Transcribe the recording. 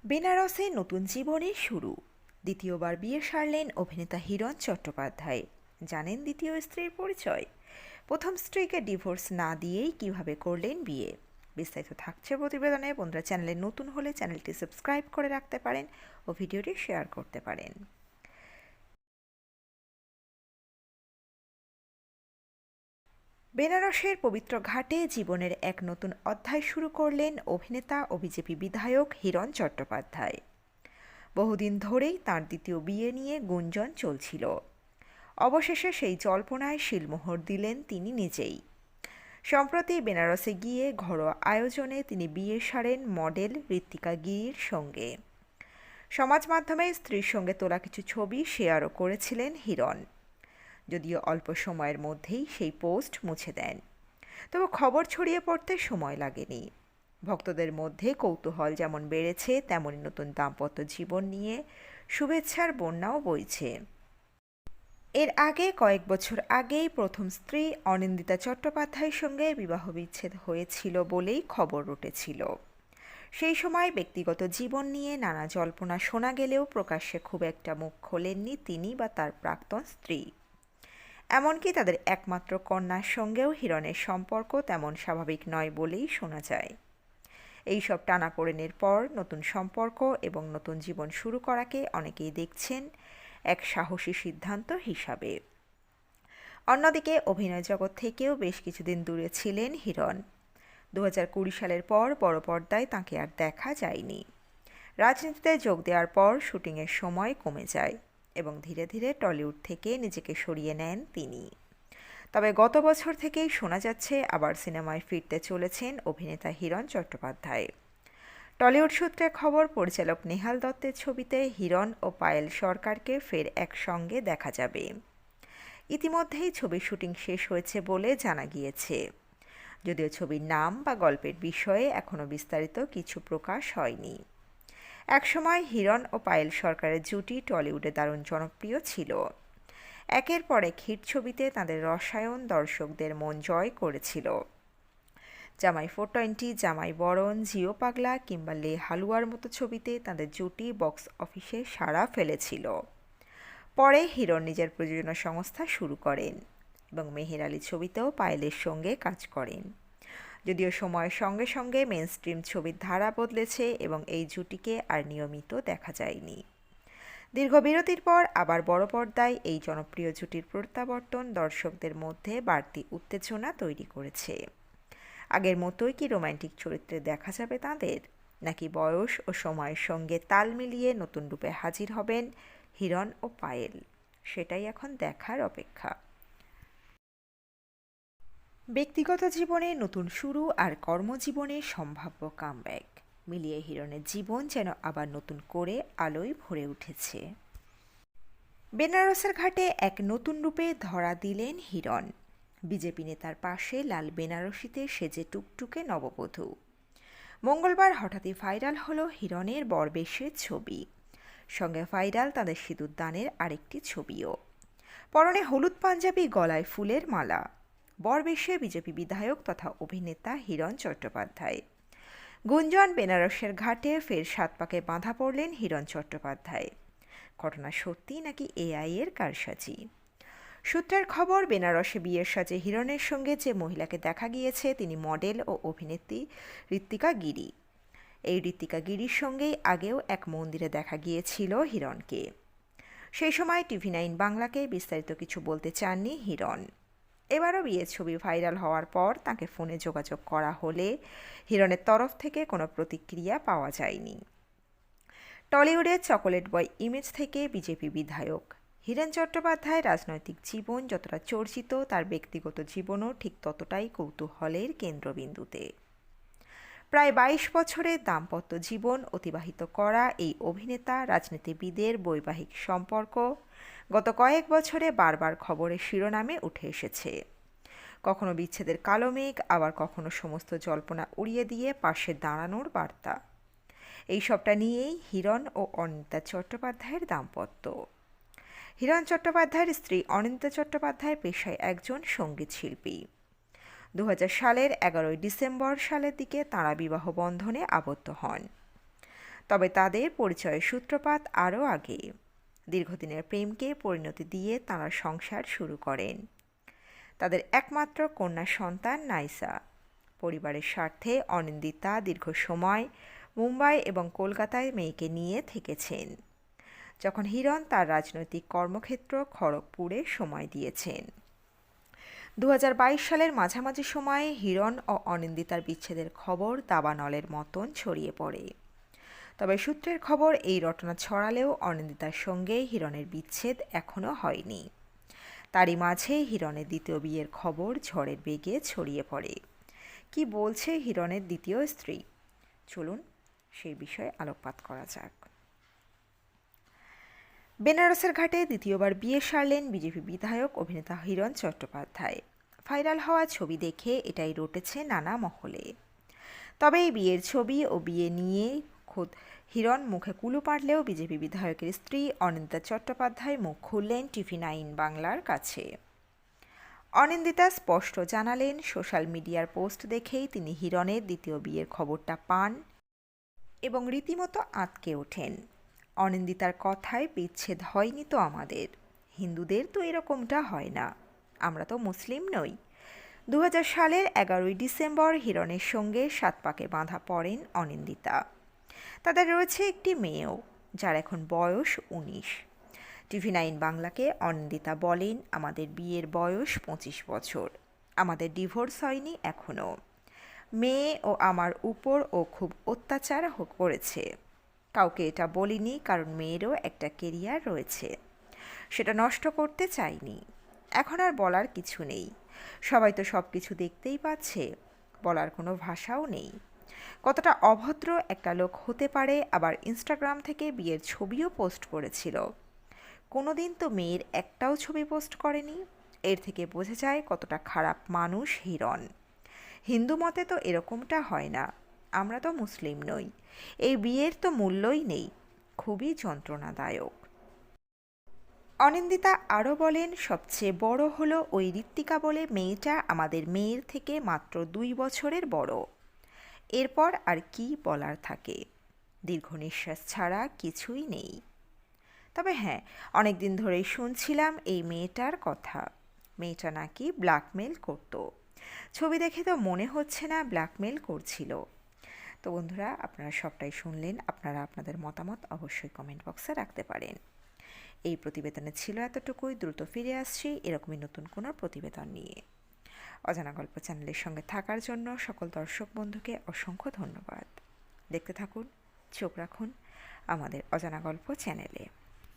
বেনারসে নতুন জীবনের শুরু। দ্বিতীয়বার বিয়ে সারলেন অভিনেতা হিরণ চট্টোপাধ্যায়। জানেন দ্বিতীয় স্ত্রীর পরিচয়? প্রথম স্ত্রীকে ডিভোর্স না দিয়েই কিভাবে করলেন বিয়ে? বিস্তারিত থাকছে প্রতিবেদনে। বন্ধুরা, চ্যানেলে নতুন হলে চ্যানেলটি সাবস্ক্রাইব করে রাখতে পারেন ও ভিডিওটি শেয়ার করতে পারেন। বেনারসের পবিত্র ঘাটে জীবনের এক নতুন অধ্যায় শুরু করলেন অভিনেতা ও বিজেপি বিধায়ক হিরণ চট্টোপাধ্যায়। বহুদিন ধরেই তাঁর দ্বিতীয় বিয়ে নিয়ে গুঞ্জন চলছিল। অবশেষে সেই জল্পনায় শিলমোহর দিলেন তিনি নিজেই। সম্প্রতি বেনারসে গিয়ে ঘরোয়া আয়োজনে তিনি বিয়ে সারেন মডেল ঋত্বিকা গিরির সঙ্গে। সমাজ মাধ্যমে স্ত্রীর সঙ্গে তোলা কিছু ছবি শেয়ারও করেছিলেন হিরণ, যদিও অল্প সময়ের মধ্যেই সেই পোস্ট মুছে দেন। তবে খবর ছড়িয়ে পড়তে সময় লাগেনি। ভক্তদের মধ্যে কৌতূহল যেমন বেড়েছে, তেমনই নতুন দাম্পত্য জীবন নিয়ে শুভেচ্ছার বন্যাও বইছে। এর আগে কয়েক বছর আগেই প্রথম স্ত্রী অনিন্দিতা চট্টোপাধ্যায়ের সঙ্গে বিবাহ বিচ্ছেদ হয়েছিল বলেই খবর উঠেছিল। সেই সময় ব্যক্তিগত জীবন নিয়ে নানা জল্পনা শোনা গেলেও প্রকাশ্যে খুব একটা মুখ খোলেননি তিনি বা তার প্রাক্তন স্ত্রী। এমনকি তাদের একমাত্র কন্যার সঙ্গেও হিরণের সম্পর্ক তেমন স্বাভাবিক নয় বলেই শোনা যায়। এইসব টানাপোড়েনের পর নতুন সম্পর্ক এবং নতুন জীবন শুরু করাকে অনেকেই দেখছেন এক সাহসী সিদ্ধান্ত হিসাবে। অন্যদিকে অভিনয় জগৎ থেকেও বেশ কিছুদিন দূরে ছিলেন হিরণ। 2020 সালের পর বড় পর্দায় তাঁকে আর দেখা যায়নি। রাজনীতিতে যোগ দেওয়ার পর শুটিংয়ের সময় কমে যায় এবং ধীরে ধীরে টলিউড থেকে নিজেকে সরিয়ে নেন তিনি। তবে গত বছর থেকেই শোনা যাচ্ছে আবার সিনেমায় ফিরতে চলেছেন অভিনেতা হিরণ চট্টোপাধ্যায়। টলিউড সূত্রে খবর, পরিচালক নেহাল দত্তের ছবিতে হিরণ ও পায়েল সরকারকে ফের একসঙ্গে দেখা যাবে। ইতিমধ্যেই ছবির শুটিং শেষ হয়েছে বলে জানা গিয়েছে, যদিও ছবির নাম বা গল্পের বিষয়ে এখনও বিস্তারিত কিছু প্রকাশ হয়নি। একসময় হিরণ ও পায়েল সরকারের জুটি টলিউডে দারুণ জনপ্রিয় ছিল। একের পর এক হিট ছবিতে তাদের রসায়ন দর্শকদের মন জয় করেছিল। জামাই 420, জামাই বরণ, জিও পাগলা কিংবা লে হালুয়ার মতো ছবিতে তাদের জুটি বক্স অফিসে সাড়া ফেলেছিল। পরে হিরণ নিজের প্রযোজনা সংস্থা শুরু করেন এবং মেহের আলী ছবিতেও পায়েলের সঙ্গে কাজ করেন। যদিও সময়ের সঙ্গে সঙ্গে মেইনস্ট্রিম ছবির ধারা বদলেছে এবং এই জুটিকে আর নিয়মিত দেখা যায়নি। দীর্ঘ বিরতির পর আবার বড় পর্দায় এই জনপ্রিয় জুটির প্রত্যাবর্তন দর্শকদের মধ্যে বাড়তি উত্তেজনা তৈরি করেছে। আগের মতোই কি রোমান্টিক চরিত্রে দেখা যাবে তাঁদের, নাকি বয়স ও সময়ের সঙ্গে তাল মিলিয়ে নতুন রূপে হাজির হবেন হিরণ ও পায়েল? সেটাই এখন দেখার অপেক্ষা। ব্যক্তিগত জীবনে নতুন শুরু আর কর্মজীবনে সম্ভাব্য কামব্যাক মিলিয়ে হিরণের জীবন যেন আবার নতুন করে আলোয় ভরে উঠেছে। বেনারসের ঘাটে এক নতুন রূপে ধরা দিলেন হিরণ। বিজেপি নেতার পাশে লাল বেনারসিতে সেজে টুকটুকে নববধূ। মঙ্গলবার হঠাৎই ভাইরাল হলো হিরণের বরবেশের ছবি। সঙ্গে ভাইরাল তাদের সিঁদুরদানের আরেকটি ছবিও। পরনে হলুদ পাঞ্জাবি, গলায় ফুলের মালা। বরবেশে বিজেপি বিধায়ক তথা অভিনেতা হিরণ চট্টোপাধ্যায়। গুঞ্জন, বেনারসের ঘাটে ফের 7 পাকে বাঁধা পড়লেন হিরণ চট্টোপাধ্যায়। ঘটনা সত্যি নাকি এআই এর কারসাজি? সূত্রের খবর, বেনারসে বিয়ের সাজে হিরণের সঙ্গে যে মহিলাকে দেখা গিয়েছে তিনি মডেল ও অভিনেত্রী ঋত্বিকা গিরি। এই ঋত্বিকা গিরির সঙ্গেই আগেও এক মন্দিরে দেখা গিয়েছিল হিরণকে। সেই সময় TV9 বাংলাকে বিস্তারিত কিছু বলতে চাননি হিরণ। এবারও বিয়ের ছবি ভাইরাল হওয়ার পর তাকে ফোনে যোগাযোগ করা হলে হিরণের তরফ থেকে কোনো প্রতিক্রিয়া পাওয়া যায়নি। টলিউডের চকোলেট বয় ইমেজ থেকে বিজেপি বিধায়ক হিরণ চট্টোপাধ্যায় রাজনৈতিক জীবন যতটা চর্চিত, তার ব্যক্তিগত জীবনও ঠিক ততটাই কৌতূহলের কেন্দ্রবিন্দুতে। প্রায় 22 বছরের দাম্পত্য জীবন অতিবাহিত করা এই অভিনেতা রাজনীতিবিদের বৈবাহিক সম্পর্ক গত কয়েক বছরে বারবার খবরের শিরোনামে উঠে এসেছে। কখনো বিচ্ছেদের কালো মেঘ, আবার কখনো সমস্ত জল্পনা উড়িয়ে দিয়ে পাশে দাঁড়ানোর বার্তা। এই সবটা নিয়েই হিরণ ও অনিন্দিতা চট্টোপাধ্যায়ের দাম্পত্য। হিরণ চট্টোপাধ্যায়ের স্ত্রী অনিন্দিতা চট্টোপাধ্যায় পেশায় একজন সঙ্গীত শিল্পী। 2000 সালের 11 ডিসেম্বর সালের দিকে তাঁরা বিবাহ বন্ধনে আবদ্ধ হন। তবে তাদের পরিচয়ের সূত্রপাত আরও আগে। দীর্ঘদিনের প্রেমকে পরিণতি দিয়ে তাঁরা সংসার শুরু করেন। তাদের একমাত্র কন্যা সন্তান নাইসা। পরিবারের স্বার্থে অনিন্দিতা দীর্ঘ সময় মুম্বাই এবং কলকাতায় মেয়েকে নিয়ে থেকেছেন, যখন হিরণ তার রাজনৈতিক কর্মক্ষেত্র খড়গপুরে সময় দিয়েছেন। 2022 সালের মাঝামাঝি সময়ে হিরণ ও অনিন্দিতার বিচ্ছেদের খবর দাবানলের মতন ছড়িয়ে পড়ে। তবে সূত্রের খবর এই রটনা ছড়ালেও অনিন্দিতার সঙ্গে হিরণের বিচ্ছেদ এখনও হয়নি। তারই মাঝে হিরণের দ্বিতীয় বিয়ের খবর ঝড়ের বেগে ছড়িয়ে পড়ে। কি বলছে হিরণের দ্বিতীয় স্ত্রী, চলুন সেই বিষয়ে আলোকপাত করা যাক। বেনারসের ঘাটে দ্বিতীয়বার বিয়ে সারলেন বিজেপি বিধায়ক অভিনেতা হিরণ চট্টোপাধ্যায়। ভাইরাল হওয়া ছবি দেখে এটাই রটেছে নানা মহলে। তবে এই বিয়ের ছবি ও বিয়ে নিয়ে খোদ হিরণ মুখে কুলু পারলেও বিজেপি বিধায়কের স্ত্রী অনিন্দিতা চট্টোপাধ্যায় মুখ খুললেন TV9 বাংলার কাছে। অনিন্দিতা স্পষ্ট জানালেন, সোশ্যাল মিডিয়ার পোস্ট দেখেই তিনি হিরণের দ্বিতীয় বিয়ের খবরটা পান এবং রীতিমতো আঁতকে ওঠেন। অনিন্দিতার কথায় বিচ্ছেদ হয়নি তো আমাদের, হিন্দুদের তো এরকমটা হয় না, আমরা তো মুসলিম নই। 2000 সালের 11ই ডিসেম্বর হিরণের সঙ্গে 7 পাকে বাঁধা পড়েন অনিন্দিতা। তাদের রয়েছে একটি মেয়েও, যার এখন বয়স 19। TV9 বাংলাকে অনিন্দিতা বলেন, আমাদের বিয়ের বয়স 25 বছর, আমাদের ডিভোর্স হয়নি এখনও। মেয়ে ও আমার উপর ও খুব অত্যাচার করেছে। কাউকে এটা বলিনি, কারণ মেয়েরও একটা কেরিয়ার রয়েছে, সেটা নষ্ট করতে চাইনি। এখন আর বলার কিছু নেই, সবাই তো সব কিছু দেখতেই পাচ্ছে, বলার কোনো ভাষাও নেই। কতটা অভদ্র একটা লোক হতে পারে, আবার ইনস্টাগ্রাম থেকে বিয়ের ছবিও পোস্ট করেছিল। কোনোদিন তো মেয়ের একটাও ছবি পোস্ট করেনি। এর থেকে বোঝা যায় কতটা খারাপ মানুষ হিরণ। হিন্দু মতে তো এরকমটা হয় না, আমরা তো মুসলিম নই, এই বিয়ের তো মূল্যই নেই, খুবই যন্ত্রণাদায়ক। অনিন্দিতা আরও বলেন, সবচেয়ে বড় হলো ওই ঋত্বিকা বলে মেয়েটা আমাদের মেয়ের থেকে মাত্র 2 বছরের বড়। এরপর আর কি বলার থাকে, দীর্ঘ নিঃশ্বাস ছাড়া কিছুই নেই। তবে হ্যাঁ, অনেক দিন ধরেই শুনছিলাম এই মেয়েটার কথা। মেয়েটা নাকি ব্ল্যাকমেল করত। ছবি দেখে তো মনে হচ্ছে না ব্ল্যাকমেল করছিল। তো বন্ধুরা, আপনারা সবটাই শুনলেন। আপনারা আপনাদের মতামত অবশ্যই কমেন্ট বক্সে রাখতে পারেন। এই প্রতিবেদনে ছিল এতটুকুই। দ্রুত ফিরে আসছি এরকমই নতুন কোনো প্রতিবেদন নিয়ে। অজানা গল্প চ্যানেলের সঙ্গে থাকার জন্য সকল দর্শক বন্ধুকে অসংখ্য ধন্যবাদ। দেখতে থাকুন, চোখ রাখুন আমাদের অজানা গল্প চ্যানেলে।